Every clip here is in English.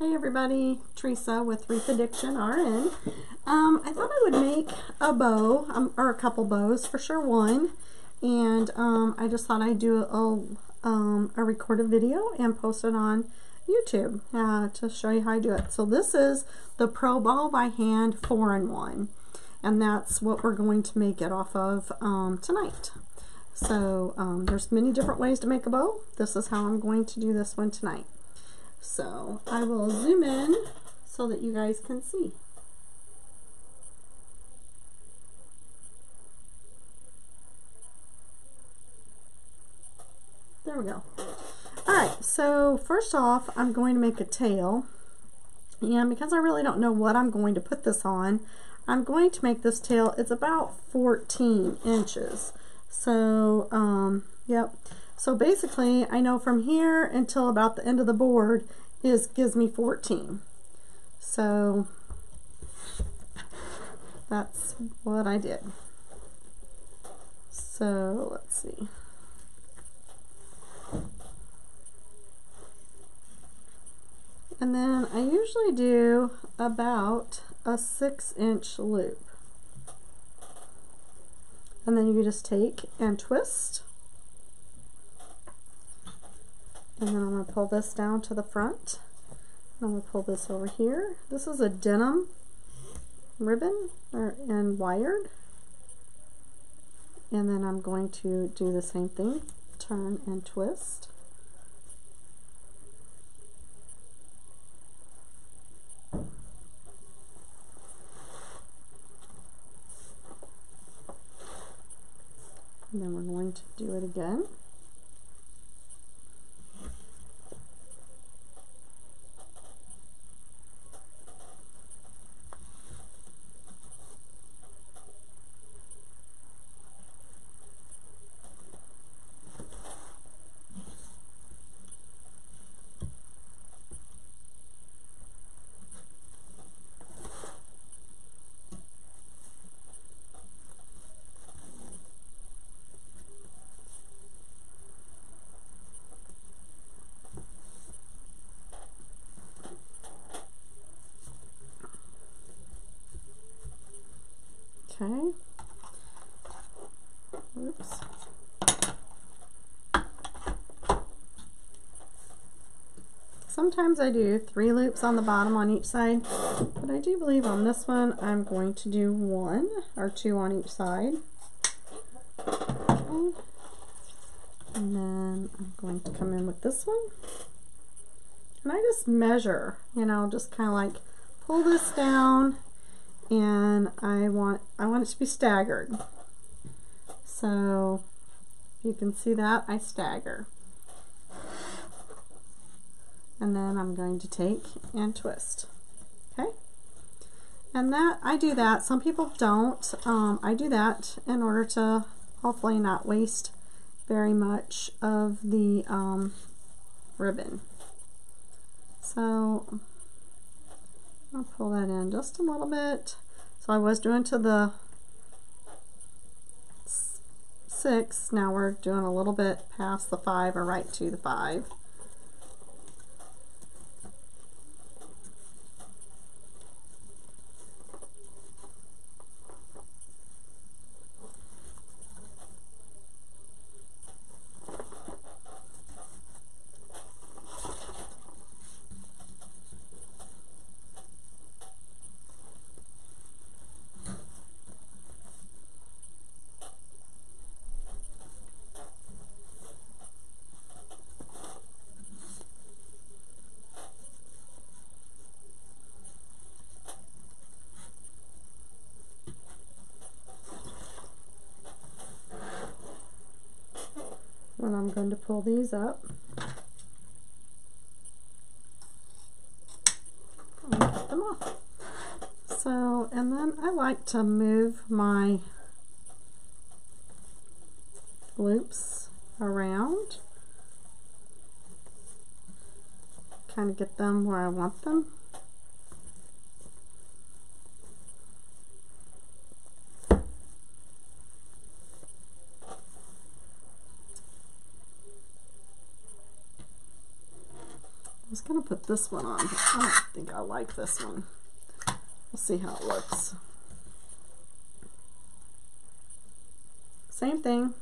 Hey everybody, Teresa with Wreath Addiction RN. I thought I would make a bow, or a couple bows, for sure one. And I just thought I'd do a recorded video and post it on YouTube to show you how I do it. So this is the Pro Bow by Hand 4-in-1. And that's what we're going to make it off of tonight. So there's many different ways to make a bow. This is how I'm going to do this one tonight. So I will zoom in so that you guys can see. There we go. Alright, so first off I'm going to make a tail, and because I really don't know what I'm going to put this on, I'm going to make this tail, it's about 14 inches. So yep. So basically, I know from here until about the end of the board gives me 14. So that's what I did. So let's see. And then I usually do about a 6-inch loop. And then you just take and twist. And then I'm going to pull this down to the front. I'm going to pull this over here. This is a denim ribbon and wired. And then I'm going to do the same thing. Turn and twist. And then we're going to do it again. Okay. Oops. Sometimes I do 3 loops on the bottom on each side, but I do believe on this one I'm going to do 1 or 2 on each side. Okay. And then I'm going to come in with this one. And I just measure, you know, just kind of like pull this down. And I want it to be staggered. So you can see that I stagger. And then I'm going to take and twist. Okay? And that I do that. Some people don't. I do that in order to hopefully not waste very much of the ribbon. So I'll pull that in just a little bit. So I was doing to the 6, now we're doing a little bit past the 5 or right to the 5. And I'm going to pull these up and cut them off. So, and then I like to move my loops around, kind of get them where I want them. was going to put this one on, but I don't think I like this one. We'll see how it looks. Same thing.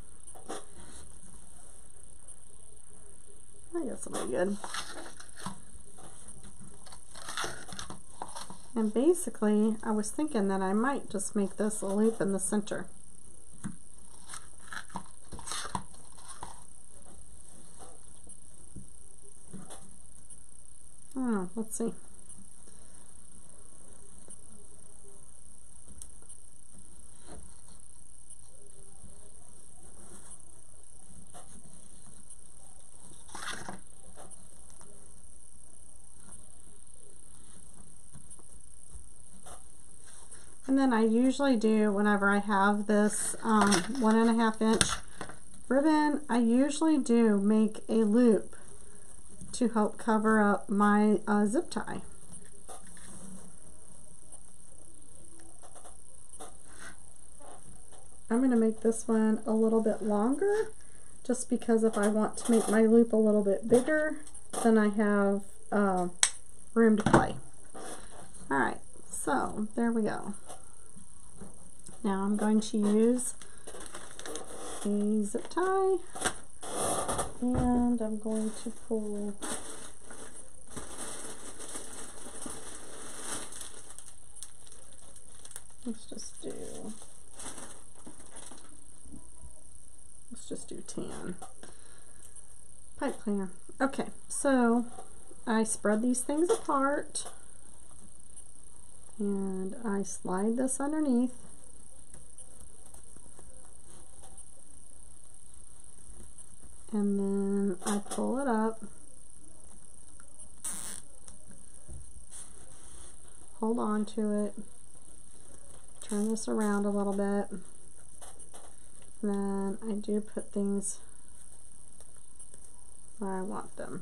I guess it'll be good. And basically, I was thinking that I might just make this a loop in the center. Oh, let's see. And then I usually do, whenever I have this 1.5 inch ribbon, I usually do make a loop to help cover up my zip tie. I'm going to make this one a little bit longer, just because if I want to make my loop a little bit bigger, then I have room to play. Alright, so there we go. Now I'm going to use a zip tie, and I'm going to pull let's just do 10 pipe cleaner. Okay, so I spread these things apart and I slide this underneath. And then I pull it up, hold on to it, turn this around a little bit, and then I do put things where I want them.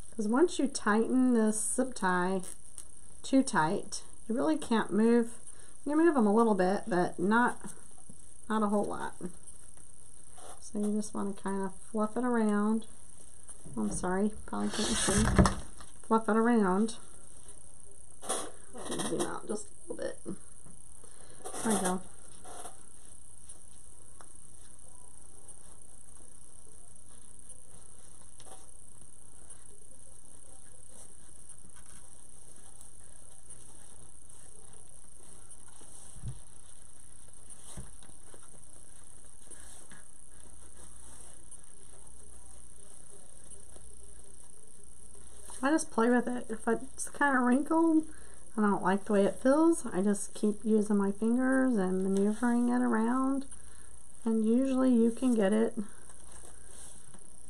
Because once you tighten this zip tie too tight, you really can't move. You move them a little bit, but not a whole lot. So you just want to kind of fluff it around. I'm sorry, probably can't see. Fluff it around. Zoom out just a little bit. There we go. I just play with it. If it's kind of wrinkled and I don't like the way it feels, I just keep using my fingers and maneuvering it around, and usually you can get it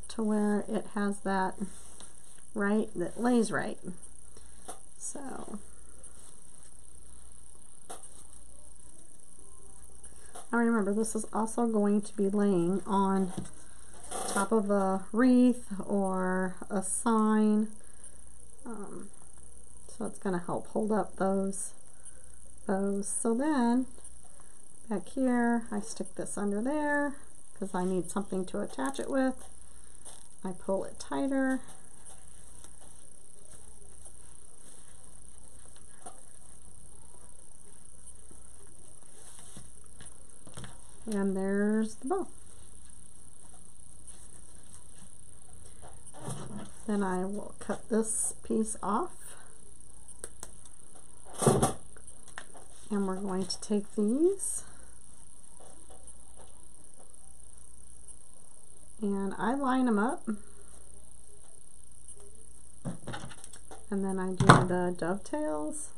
to where it has that that lays right. So now remember, this is also going to be laying on top of a wreath or a sign. So it's going to help hold up those bows. So then back here I stick this under there because I need something to attach it with. I pull it tighter. And there's the bow. Then I will cut this piece off. And we're going to take these, and I line them up, and then I do the dovetails.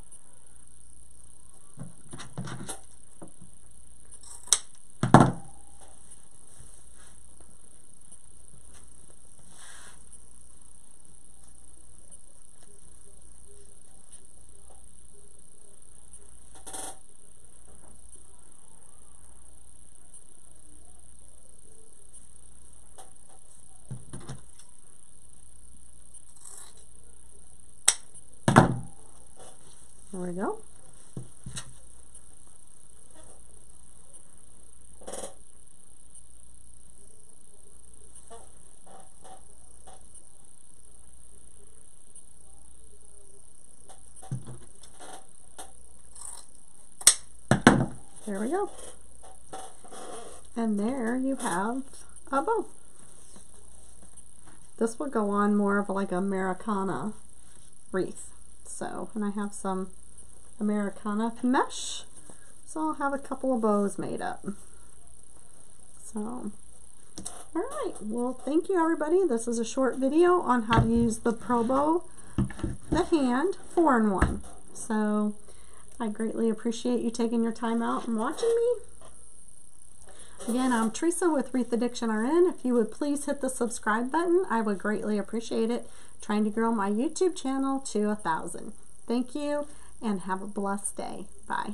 there we go. And there you have a bow. This will go on more of like Americana wreath. So, and I have some Americana mesh, so I'll have a couple of bows made up. So, alright, well thank you everybody. This is a short video on how to use the Pro Bow, the hand 4-in-1. So, I greatly appreciate you taking your time out and watching me. Again, I'm Teresa with Wreath Addiction RN. If you would please hit the subscribe button, I would greatly appreciate it. Trying to grow my YouTube channel to 1,000. Thank you and have a blessed day. Bye.